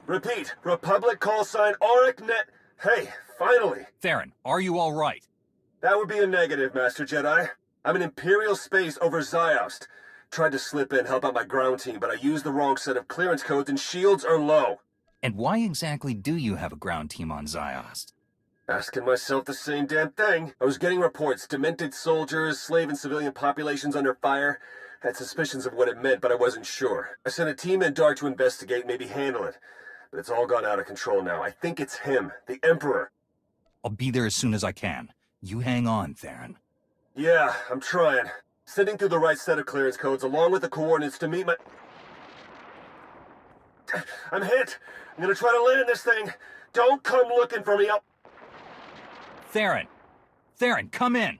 Repeat, Republic call sign AuricNet. Hey, finally. Theron, are you all right? That would be a negative, Master Jedi. I'm in Imperial space over Ziost. Tried to slip in, help out my ground team, but I used the wrong set of clearance codes and shields are low. And why exactly do you have a ground team on Ziost? Asking myself the same damn thing. I was getting reports, demented soldiers, slave and civilian populations under fire. Had suspicions of what it meant, but I wasn't sure. I sent a team in dark to investigate, maybe handle it. But it's all gone out of control now. I think it's him, the Emperor. I'll be there as soon as I can. You hang on, Theron. Yeah, I'm trying. Sending through the right set of clearance codes along with the coordinates to meet my... I'm hit! I'm gonna try to land this thing! Don't come looking for me, Theron! Theron, come in!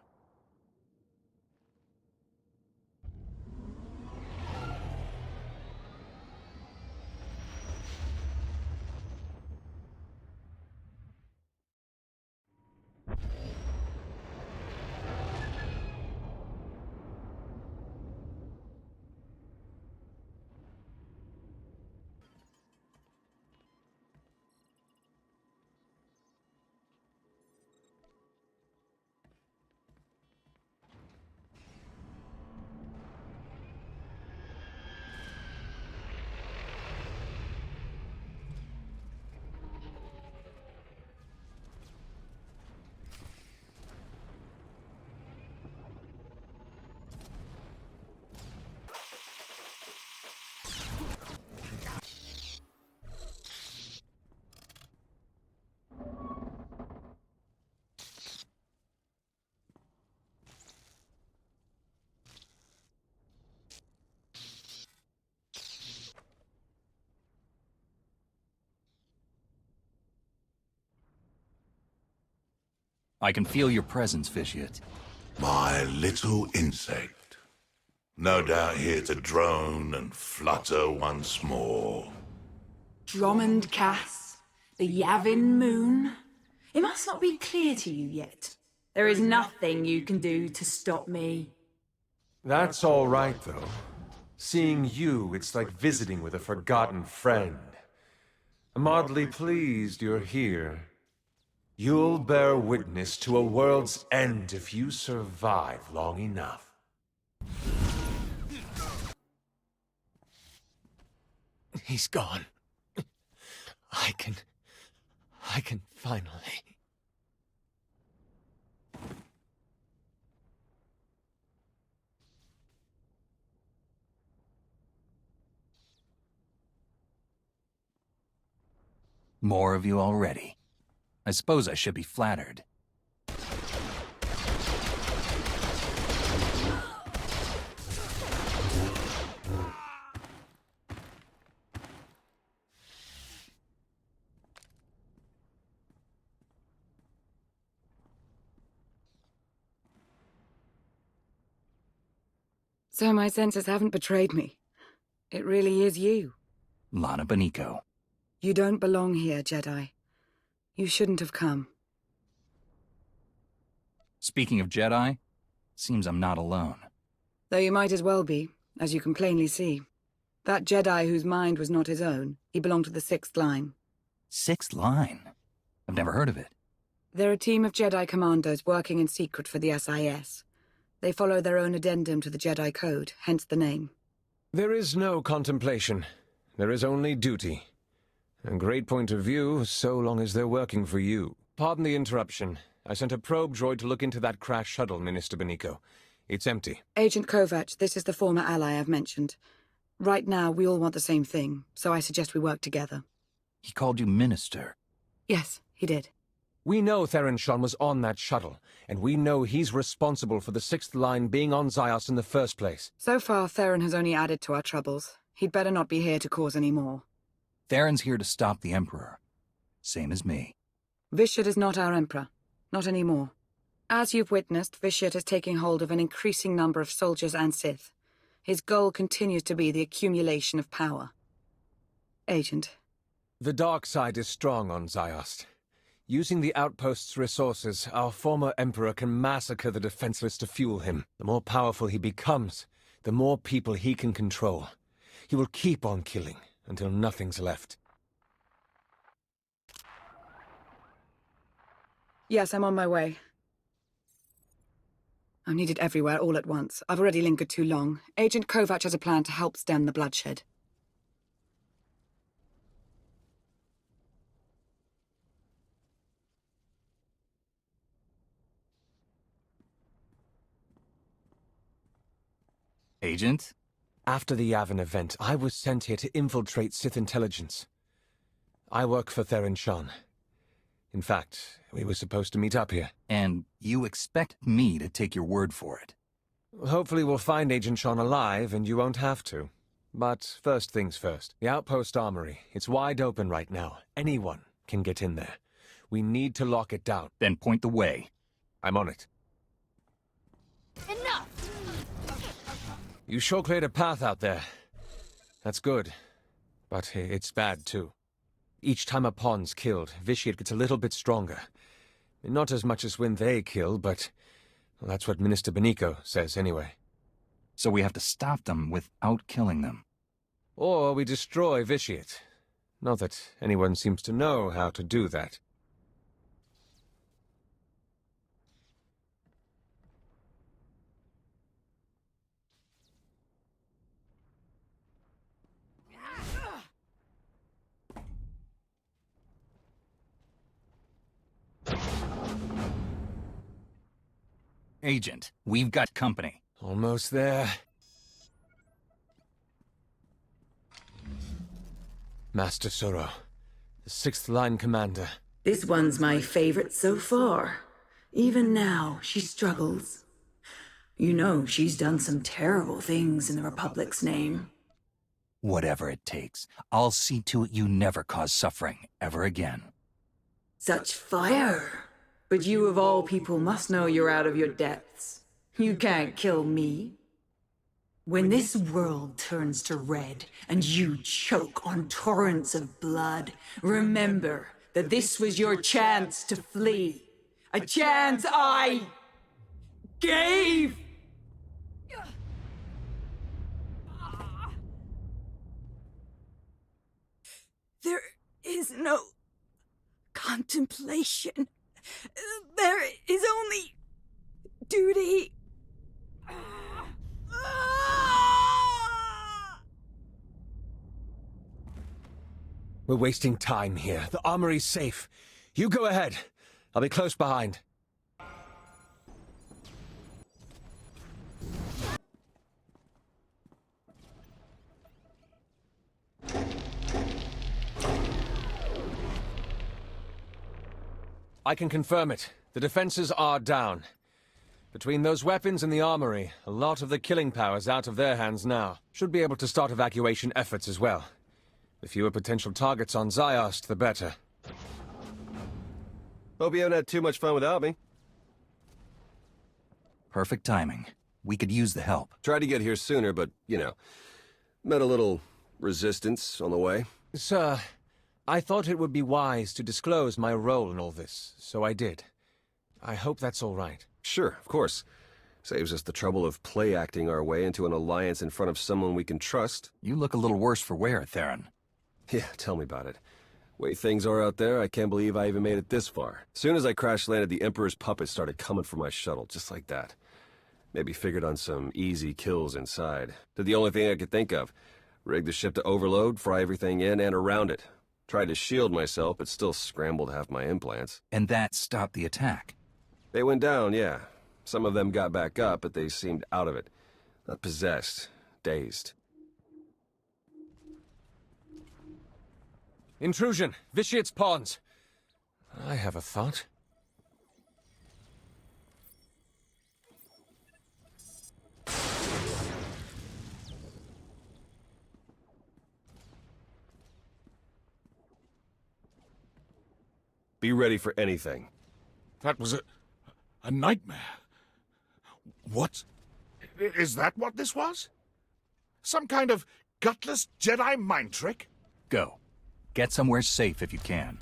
I can feel your presence, Vitiate. My little insect. No doubt here to drone and flutter once more. Drummond Cass, the Yavin Moon. It must not be clear to you yet. There is nothing you can do to stop me. That's all right, though. Seeing you, it's like visiting with a forgotten friend. I'm oddly pleased you're here. You'll bear witness to a world's end if you survive long enough. He's gone. I can finally... More of you already. I suppose I should be flattered. So my senses haven't betrayed me. It really is you. Lana Beniko. You don't belong here, Jedi. You shouldn't have come. Speaking of Jedi, seems I'm not alone. Though you might as well be, as you can plainly see. That Jedi whose mind was not his own, he belonged to the Sixth Line. Sixth Line? I've never heard of it. They're a team of Jedi commandos working in secret for the SIS. They follow their own addendum to the Jedi Code, hence the name. There is no contemplation. There is only duty. A great point of view, so long as they're working for you. Pardon the interruption. I sent a probe droid to look into that crash shuttle, Minister Beniko. It's empty. Agent Kovac, this is the former ally I've mentioned. Right now, we all want the same thing, so I suggest we work together. He called you Minister. Yes, he did. We know Theron Shan was on that shuttle, and we know he's responsible for the Sixth Line being on Ziost in the first place. So far, Theron has only added to our troubles. He'd better not be here to cause any more. Theron's here to stop the Emperor. Same as me. Vitiate is not our Emperor. Not anymore. As you've witnessed, Vitiate is taking hold of an increasing number of soldiers and Sith. His goal continues to be the accumulation of power. Agent. The dark side is strong on Ziost. Using the outpost's resources, our former Emperor can massacre the defenseless to fuel him. The more powerful he becomes, the more people he can control. He will keep on killing until nothing's left. Yes, I'm on my way. I'm needed everywhere all at once. I've already lingered too long. Agent Kovac has a plan to help stem the bloodshed. Agent? After the Yavin event, I was sent here to infiltrate Sith intelligence. I work for Theron Shan. In fact, we were supposed to meet up here. And you expect me to take your word for it? Hopefully we'll find Agent Shan alive, and you won't have to. But first things first. The Outpost Armory. It's wide open right now. Anyone can get in there. We need to lock it down. Then point the way. I'm on it. Enough! You sure cleared a path out there. That's good. But it's bad, too. Each time a pawn's killed, Vitiate gets a little bit stronger. Not as much as when they kill, but... well, that's what Minister Benico says, anyway. So we have to stop them without killing them. Or we destroy Vitiate. Not that anyone seems to know how to do that. Agent, we've got company. Almost there. Master Soro, the 6th Line Commander. This one's my favorite so far. Even now, she struggles. You know, she's done some terrible things in the Republic's name. Whatever it takes, I'll see to it you never cause suffering ever again. Such fire! But you of all people must know you're out of your depths. You can't kill me. When this world turns to red and you choke on torrents of blood, remember that this was your chance to flee. A chance I gave! There is no contemplation. There is only duty. We're wasting time here. The armory's safe. You go ahead. I'll be close behind. I can confirm it. The defenses are down. Between those weapons and the armory, a lot of the killing power's out of their hands now. Should be able to start evacuation efforts as well. The fewer potential targets on Ziost, the better. Hope you haven't had too much fun without me. Perfect timing. We could use the help. Tried to get here sooner, but, you know, met a little resistance on the way. Sir, I thought it would be wise to disclose my role in all this, so I did. I hope that's all right. Sure, of course. Saves us the trouble of play-acting our way into an alliance in front of someone we can trust. You look a little worse for wear, Theron. Yeah, tell me about it. Way things are out there, I can't believe I even made it this far. As soon as I crash-landed, the Emperor's puppets started coming for my shuttle, just like that. Maybe figured on some easy kills inside. Did the only thing I could think of. Rigged the ship to overload, fry everything in and around it. Tried to shield myself, but still scrambled half my implants. And that stopped the attack. They went down, yeah. Some of them got back up, but they seemed out of it. Not possessed. Dazed. Intrusion! Vitiate's pawns! I have a thought. Be ready for anything. That was a nightmare. What? Is that what this was? Some kind of gutless Jedi mind trick? Go. Get somewhere safe if you can.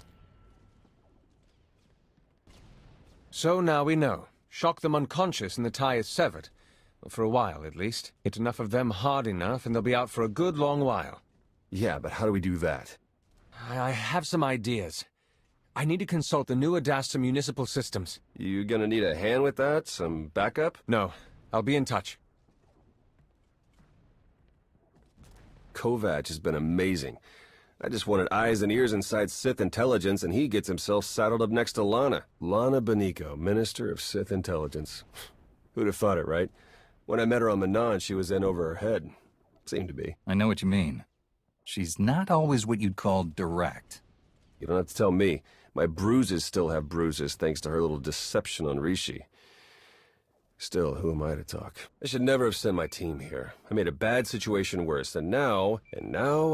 So now we know. Shock them unconscious and the tie is severed. Well, for a while, at least. Hit enough of them hard enough and they'll be out for a good long while. Yeah, but how do we do that? I have some ideas. I need to consult the new Adasta municipal systems. You gonna need a hand with that? Some backup? No, I'll be in touch. Kovac has been amazing. I just wanted eyes and ears inside Sith intelligence, and he gets himself saddled up next to Lana. Lana Beniko, Minister of Sith Intelligence. Who'd have thought it, right? When I met her on Manon, she was in over her head. Seemed to be. I know what you mean. She's not always what you'd call direct. You don't have to tell me. My bruises still have bruises thanks to her little deception on Rishi. Still, who am I to talk? I should never have sent my team here. I made a bad situation worse, and now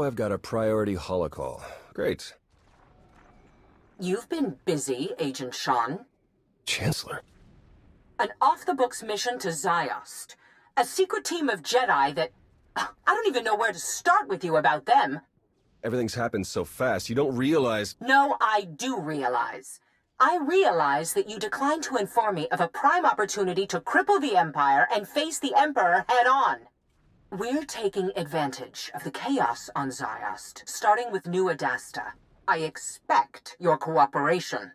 I've got a priority holocall. Great. You've been busy, Agent Sean. Chancellor. An off-the-books mission to Ziost. A secret team of Jedi that... I don't even know where to start with you about them. Everything's happened so fast, you don't realize... No, I do realize. I realize that you declined to inform me of a prime opportunity to cripple the Empire and face the Emperor head-on. We're taking advantage of the chaos on Ziost, starting with New Adasta. I expect your cooperation.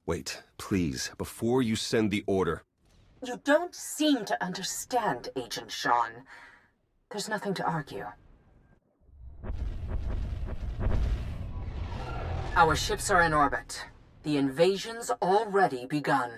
Wait, please, before you send the order. You don't seem to understand, Agent Sean. There's nothing to argue. Our ships are in orbit. The invasion's already begun.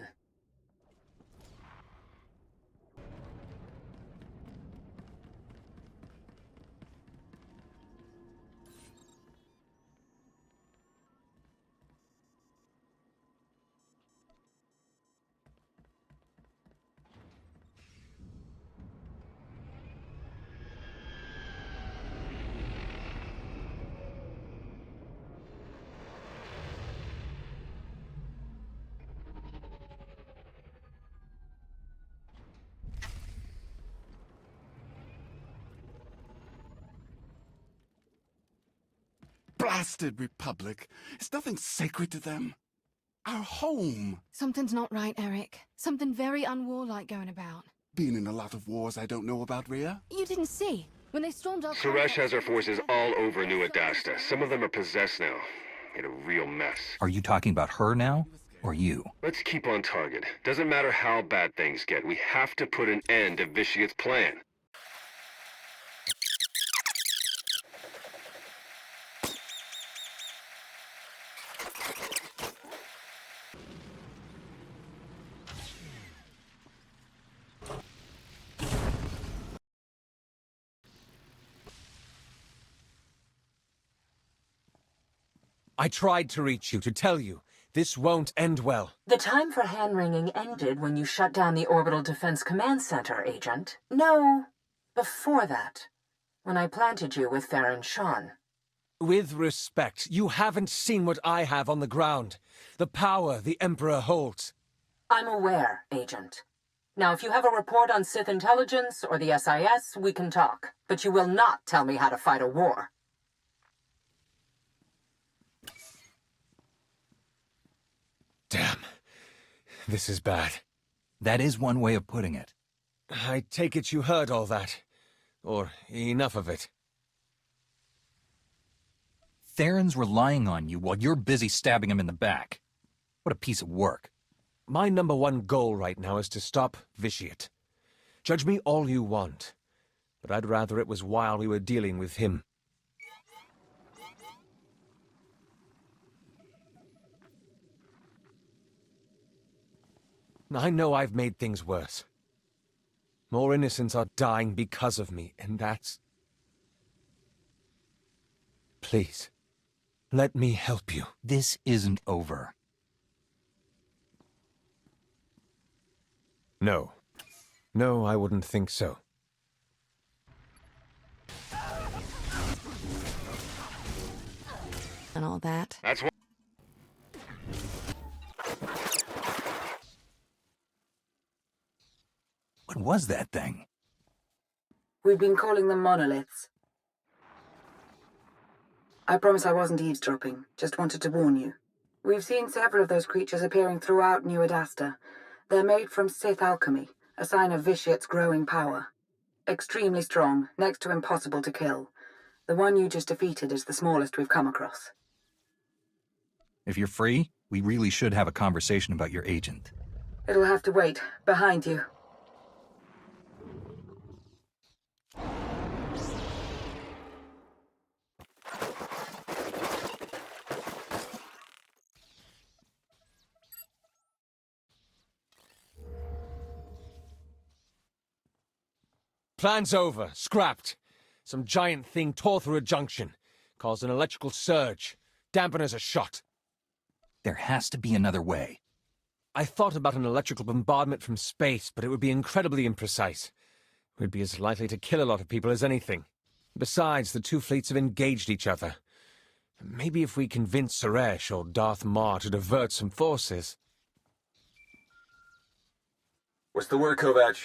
Blasted Republic. Is nothing sacred to them? Our home. Something's not right, Eric. Something very unwarlike going about. Been in a lot of wars I don't know about, Rhea. You didn't see. When they stormed our... Suresh has her forces all over New Adasta. Some of them are possessed now. Made a real mess. Are you talking about her now, or you? Let's keep on target. Doesn't matter how bad things get. We have to put an end to Vitia's plan. I tried to reach you, to tell you. This won't end well. The time for hand-wringing ended when you shut down the Orbital Defense Command Center, Agent. No, before that. When I planted you with Farron Sean. With respect, you haven't seen what I have on the ground. The power the Emperor holds. I'm aware, Agent. Now, if you have a report on Sith intelligence or the SIS, we can talk. But you will not tell me how to fight a war. Damn. This is bad. That is one way of putting it. I take it you heard all that. Or enough of it. Theron's relying on you while you're busy stabbing him in the back. What a piece of work. My #1 goal right now is to stop Vitiate. Judge me all you want, but I'd rather it was while we were dealing with him. I know I've made things worse. More innocents are dying because of me, and that's... Please, let me help you. This isn't over. No. No, I wouldn't think so. And all that. That's what... What was that thing? We've been calling them monoliths. I promise I wasn't eavesdropping, just wanted to warn you. We've seen several of those creatures appearing throughout New Adasta. They're made from Sith alchemy, a sign of Vitiate's growing power. Extremely strong, next to impossible to kill. The one you just defeated is the smallest we've come across. If you're free, We really should have a conversation about your agent. It'll have to wait. Behind you. Plan's over. Scrapped. Some giant thing tore through a junction. Caused an electrical surge. Dampeners are shot. There has to be another way. I thought about an electrical bombardment from space, but it would be incredibly imprecise. We'd be as likely to kill a lot of people as anything. Besides, the two fleets have engaged each other. Maybe if we convince Suresh or Darth Maul to divert some forces. What's the word, Kovac?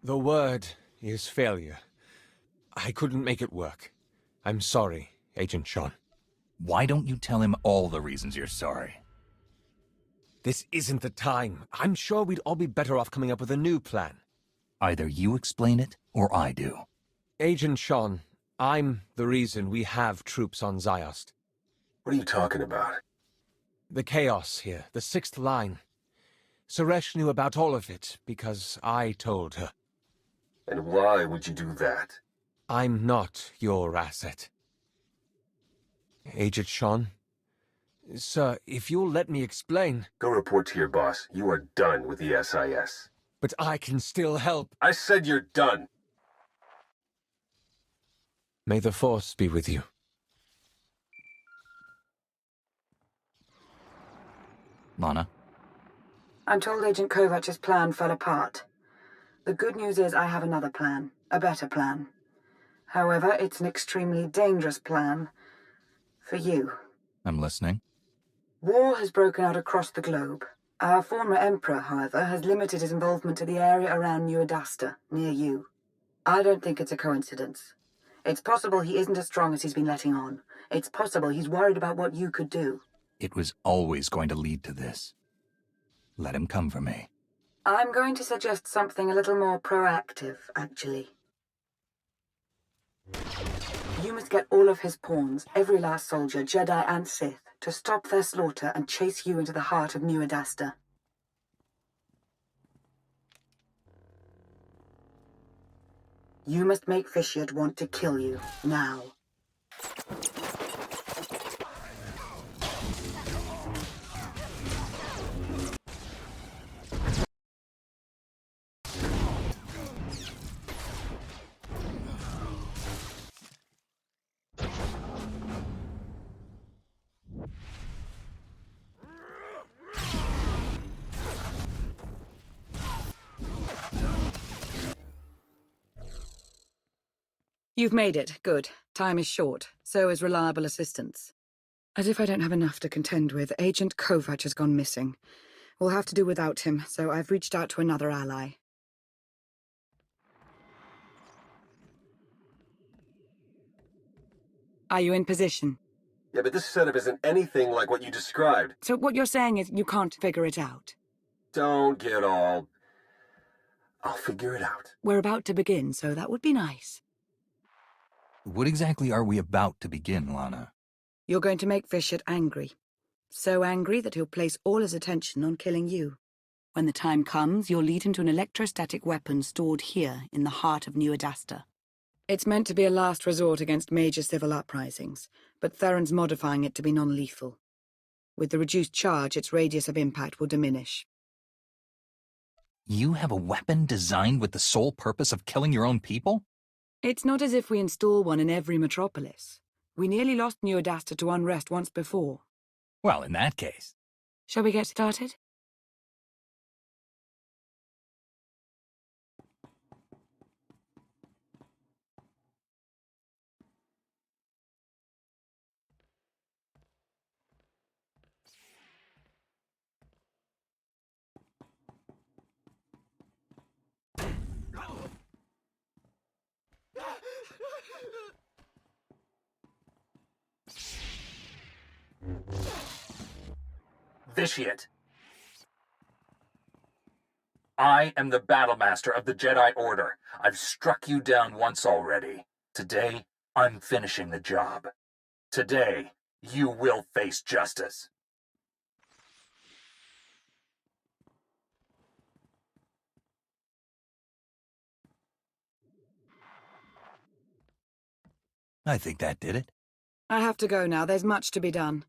The word is failure. I couldn't make it work. I'm sorry, Agent Sean. Why don't you tell him all the reasons you're sorry? This isn't the time. I'm sure we'd all be better off coming up with a new plan. Either you explain it, or I do. Agent Sean, I'm the reason we have troops on Ziost. What are you talking about? The chaos here, the sixth line. Suresh knew about all of it because I told her. And why would you do that? I'm not your asset. Agent Sean? Sir, if you'll let me explain... Go report to your boss. You are done with the SIS. But I can still help. I said you're done. May the Force be with you. Lana? I'm told Agent Kovac's plan fell apart. The good news is I have another plan. A better plan. However, it's an extremely dangerous plan. For you. I'm listening. War has broken out across the globe. Our former Emperor, however, has limited his involvement to the area around New Adasta, near you. I don't think it's a coincidence. It's possible he isn't as strong as he's been letting on. It's possible he's worried about what you could do. It was always going to lead to this. Let him come for me. I'm going to suggest something a little more proactive, actually. You must get all of his pawns, every last soldier, Jedi and Sith, to stop their slaughter and chase you into the heart of New Adasta. You must make Fishiot want to kill you, now. You've made it. Good. Time is short. So is reliable assistance. As if I don't have enough to contend with, Agent Kovac has gone missing. We'll have to do without him, so I've reached out to another ally. Are you in position? Yeah, but this setup isn't anything like what you described. So what you're saying is you can't figure it out? Don't get all... I'll figure it out. We're about to begin, so that would be nice. What exactly are we about to begin, Lana? You're going to make Fishiot angry. So angry that he'll place all his attention on killing you. When the time comes, you'll lead him to an electrostatic weapon stored here in the heart of New Adasta. It's meant to be a last resort against major civil uprisings, but Theron's modifying it to be non-lethal. With the reduced charge, its radius of impact will diminish. You have a weapon designed with the sole purpose of killing your own people? It's not as if we install one in every metropolis. We nearly lost New Adasta to unrest once before. Well, in that case... Shall we get started? Vitiate. I am the Battlemaster of the Jedi Order. I've struck you down once already. Today, I'm finishing the job. Today, you will face justice. I think that did it. I have to go now. There's much to be done.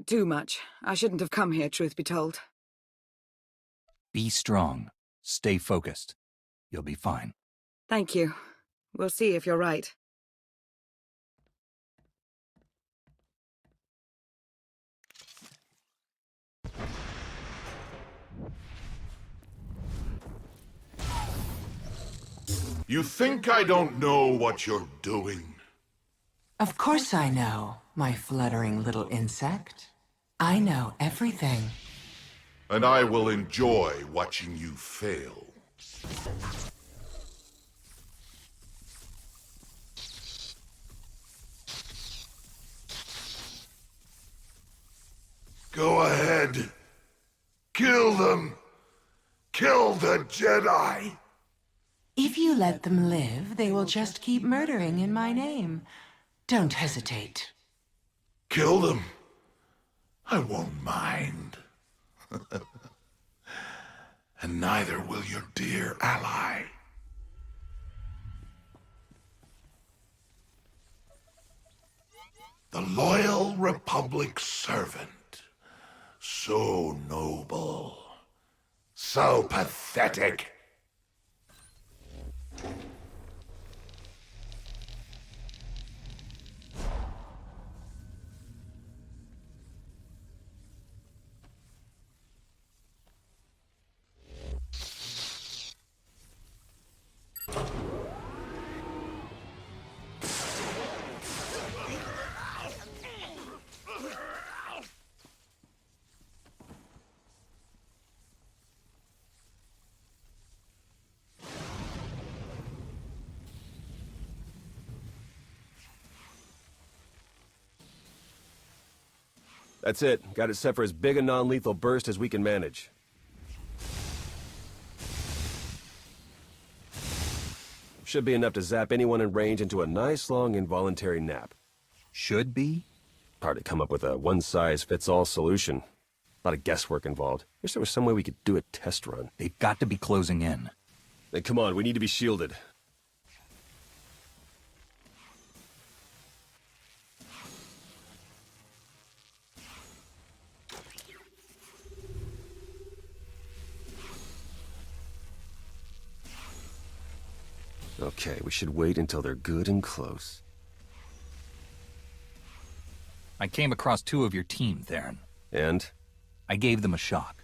Too much. I shouldn't have come here, truth be told. Be strong. Stay focused. You'll be fine. Thank you. We'll see if you're right. You think I don't know what you're doing? Of course I know, my fluttering little insect. I know everything. And I will enjoy watching you fail. Go ahead. Kill them. Kill the Jedi. If you let them live, they will just keep murdering in my name. Don't hesitate. Kill them. I won't mind. And neither will your dear ally. The loyal Republic servant. So noble. So pathetic. That's it. Got it set for as big a non-lethal burst as we can manage. Should be enough to zap anyone in range into a nice long involuntary nap. Should be? Hard to come up with a one-size-fits-all solution. A lot of guesswork involved. Wish there was some way we could do a test run. They've got to be closing in. Then come on, we need to be shielded. Okay, we should wait until they're good and close. I came across 2 of your team, Theron. And? I gave them a shock.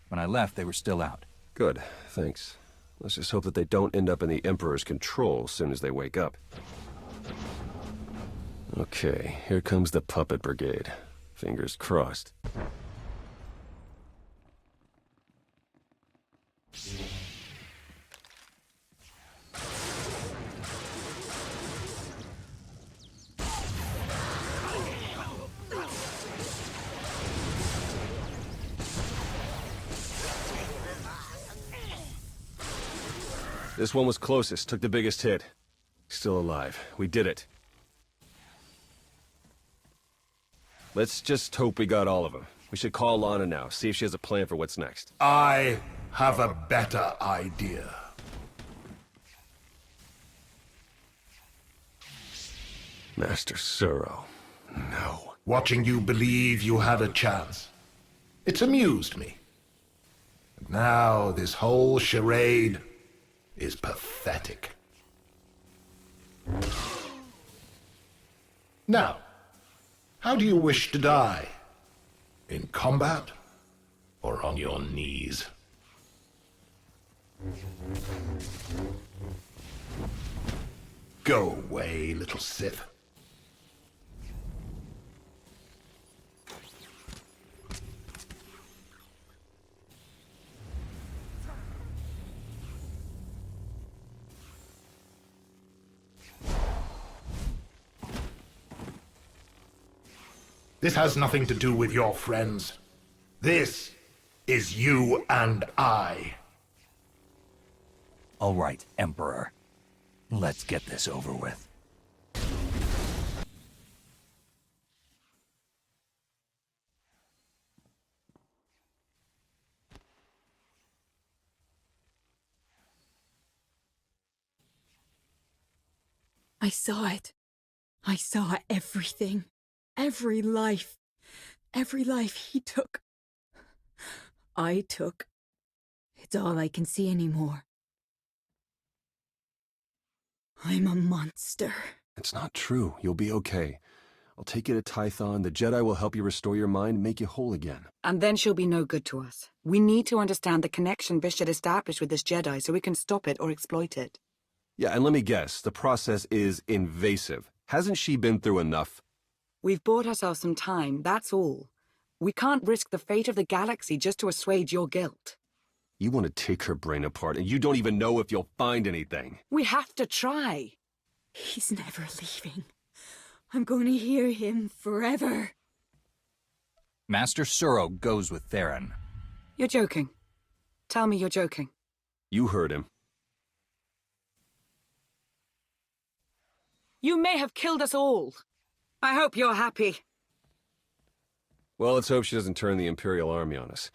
When I left, they were still out. Good, thanks. Let's just hope that they don't end up in the Emperor's control as soon as they wake up. Okay, here comes the Puppet Brigade. Fingers crossed. This one was closest, took the biggest hit. Still alive. We did it. Let's just hope we got all of them. We should call Lana now, see if she has a plan for what's next. I have a better idea. Master Suro. No. Watching you believe you had a chance. It's amused me. And now this whole charade is pathetic. Now, how do you wish to die? In combat or on your knees? Go away, little Sith. This has nothing to do with your friends. This is you and I. All right, Emperor. Let's get this over with. I saw it. I saw everything. Every life. Every life he took. I took. It's all I can see anymore. I'm a monster. It's not true. You'll be okay. I'll take you to Tython. The Jedi will help you restore your mind and make you whole again. And then she'll be no good to us. We need to understand the connection Bishop established with this Jedi so we can stop it or exploit it. Yeah, and let me guess. The process is invasive. Hasn't she been through enough? We've bought ourselves some time, that's all. We can't risk the fate of the galaxy just to assuage your guilt. You want to take her brain apart, and you don't even know if you'll find anything. We have to try. He's never leaving. I'm going to hear him forever. Master SWTOR goes with Theron. You're joking. Tell me you're joking. You heard him. You may have killed us all. I hope you're happy. Well, let's hope she doesn't turn the Imperial Army on us.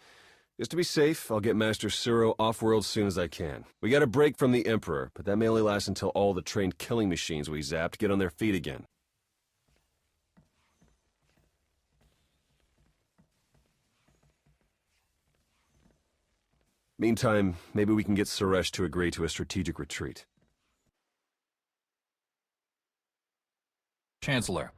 Just to be safe, I'll get Master SWTOR off-world as soon as I can. We got a break from the Emperor, but that may only last until all the trained killing machines we zapped get on their feet again. Meantime, maybe we can get Suresh to agree to a strategic retreat. Chancellor.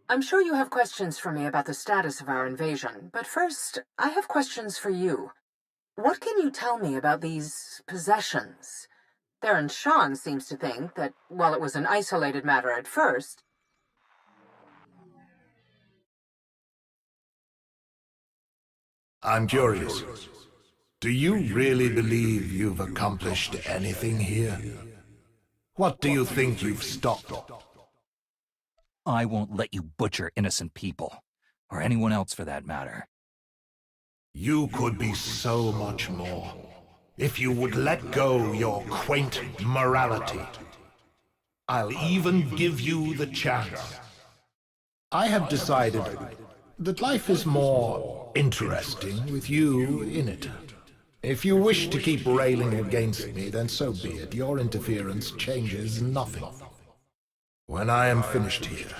I'm sure you have questions for me about the status of our invasion, but first, I have questions for you. What can you tell me about these possessions? Theron Shan seems to think that, while it was an isolated matter at first... I'm curious. Do you really believe you've accomplished anything here? What do you think you've stopped? I won't let you butcher innocent people, or anyone else for that matter. You could be so much more, if you would let go your quaint morality. I'll even give you the chance. I have decided that life is more interesting with you in it. If you wish to keep railing against me, then so be it. Your interference changes nothing. When I am finished here,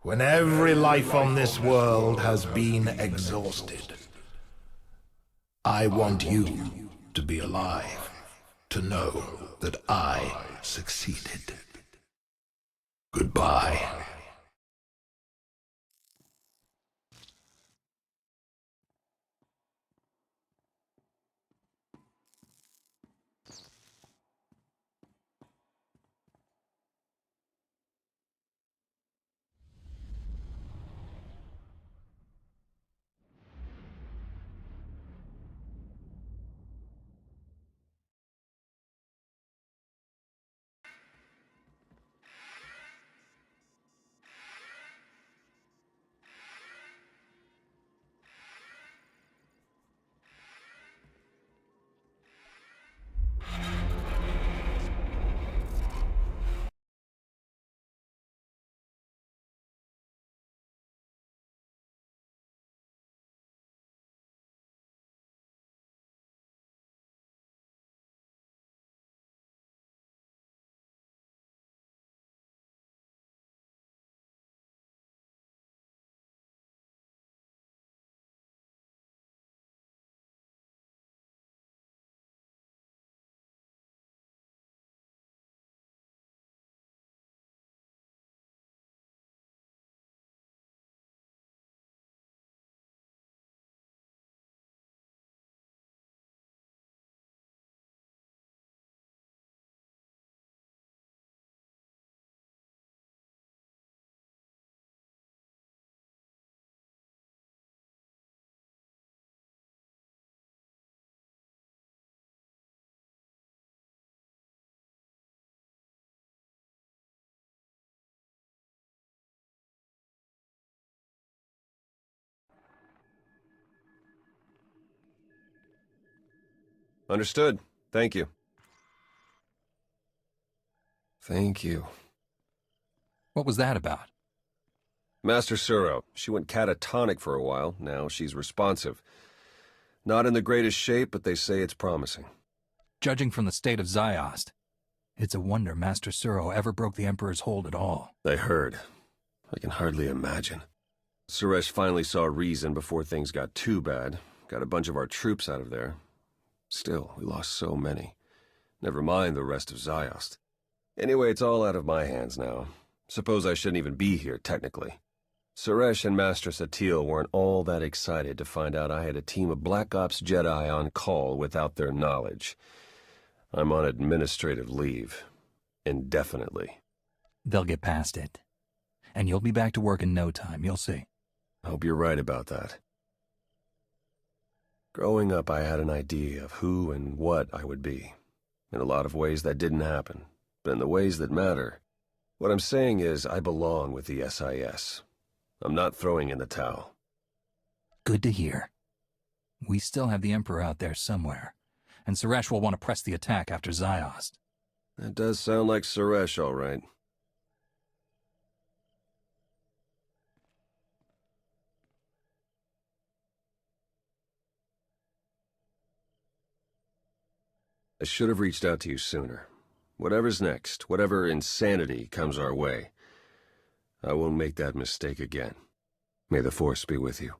when every life on this world has been exhausted, I want you to be alive, to know that I succeeded. Goodbye. Understood. Thank you. Thank you. What was that about? Master SWTOR. She went catatonic for a while. Now she's responsive. Not in the greatest shape, but they say it's promising. Judging from the state of Ziost, It's a wonder Master Suro ever broke the Emperor's hold at all. I heard. I can hardly imagine. Suresh finally saw reason before things got too bad. Got a bunch of our troops out of there. Still, we lost so many. Never mind the rest of Ziost. Anyway, it's all out of my hands now. Suppose I shouldn't even be here, technically. Suresh and Master Satil weren't all that excited to find out I had a team of Black Ops Jedi on call without their knowledge. I'm on administrative leave. Indefinitely. They'll get past it. And you'll be back to work in no time, you'll see. I hope you're right about that. Growing up, I had an idea of who and what I would be. In a lot of ways, that didn't happen. But in the ways that matter, what I'm saying is I belong with the SIS. I'm not throwing in the towel. Good to hear. We still have the Emperor out there somewhere, and Suresh will want to press the attack after Ziost. That does sound like Suresh, all right. I should have reached out to you sooner. Whatever's next, whatever insanity comes our way, I won't make that mistake again. May the Force be with you.